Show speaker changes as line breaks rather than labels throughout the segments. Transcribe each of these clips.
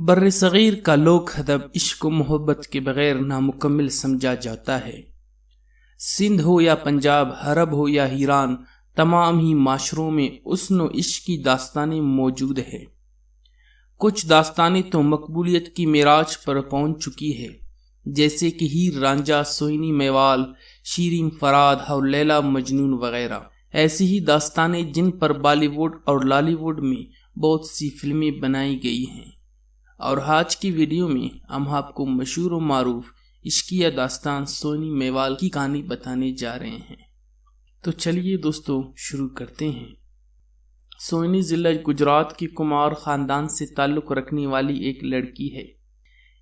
بر صغیر کا لوک ادب عشق و محبت کے بغیر نامکمل سمجھا جاتا ہے۔ سندھ ہو یا پنجاب، عرب ہو یا ایران، تمام ہی معاشروں میں حسن و عشق کی داستانیں موجود ہے۔ کچھ داستانیں تو مقبولیت کی معراج پر پہنچ چکی ہے، جیسے کہ ہیر رانجھا، سوہنی میوال، شیریں فرات اور لیلا مجنون وغیرہ۔ ایسی ہی داستانیں جن پر بالی ووڈ اور لالی ووڈ میں بہت سی فلمیں بنائی گئی ہیں، اور آج کی ویڈیو میں ہم آپ کو مشہور و معروف عشقیہ داستان سوہنی میوال کی کہانی بتانے جا رہے ہیں۔ تو چلیے دوستو شروع کرتے ہیں۔ سوہنی ضلع گجرات کی کمار خاندان سے تعلق رکھنے والی ایک لڑکی ہے۔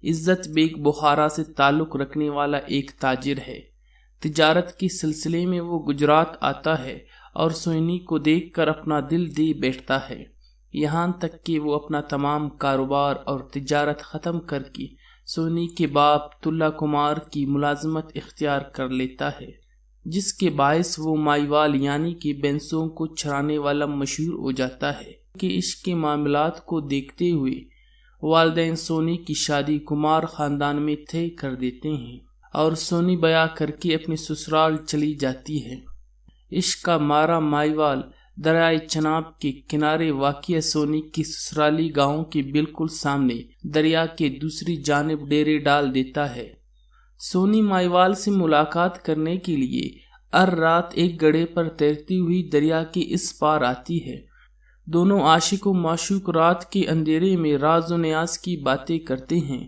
عزت بیگ بخارا سے تعلق رکھنے والا ایک تاجر ہے۔ تجارت کے سلسلے میں وہ گجرات آتا ہے اور سوہنی کو دیکھ کر اپنا دل دے بیٹھتا ہے، یہاں تک کہ وہ اپنا تمام کاروبار اور تجارت ختم کر کے سوہنی کے باپ تلا کمار کی ملازمت اختیار کر لیتا ہے، جس کے باعث وہ مائیوال یعنی کہ بینسوں کو چرانے والا مشہور ہو جاتا ہے کہ عشق کے معاملات کو دیکھتے ہوئے والدین سوہنی کی شادی کمار خاندان میں طے کر دیتے ہیں اور سوہنی بیاہ کر کے اپنے سسرال چلی جاتی ہے۔ عشق کا مارا مائیوال دریائے چناب کے کنارے واقع سوہنی کی سسرالی گاؤں کے بالکل سامنے دریا کے دوسری جانب ڈیرے ڈال دیتا ہے۔ سوہنی مائیوال سے ملاقات کرنے کے لیے ہر رات ایک گڑھے پر تیرتی ہوئی دریا کے اس پار آتی ہے۔ دونوں عاشق و معشوق رات کے اندھیرے میں راز و نیاز کی باتیں کرتے ہیں۔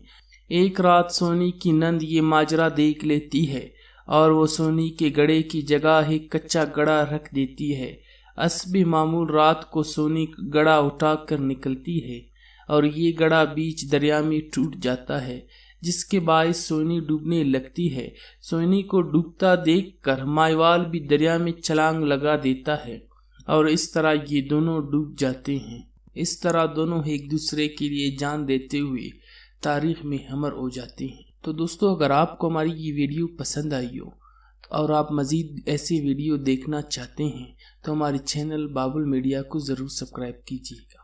ایک رات سوہنی کی نند یہ ماجرا دیکھ لیتی ہے اور وہ سوہنی کے گڑھے کی جگہ ایک کچا گڑھا رکھ دیتی ہے۔ حسب معمول رات کو سوہنی گڑھا اٹھا کر نکلتی ہے اور یہ گڑھا بیچ دریا میں ٹوٹ جاتا ہے، جس کے باعث سوہنی ڈوبنے لگتی ہے۔ سوہنی کو ڈوبتا دیکھ کر مائیوال بھی دریا میں چھلانگ لگا دیتا ہے اور اس طرح یہ دونوں ڈوب جاتے ہیں۔ اس طرح دونوں ایک دوسرے کے لیے جان دیتے ہوئے تاریخ میں امر ہو جاتے ہیں۔ تو دوستو اگر آپ کو ہماری یہ ویڈیو پسند آئی ہو اور آپ مزید ایسی ویڈیو دیکھنا چاہتے ہیں تو ہمارے چینل بابل میڈیا کو ضرور سبسکرائب کیجیے گا۔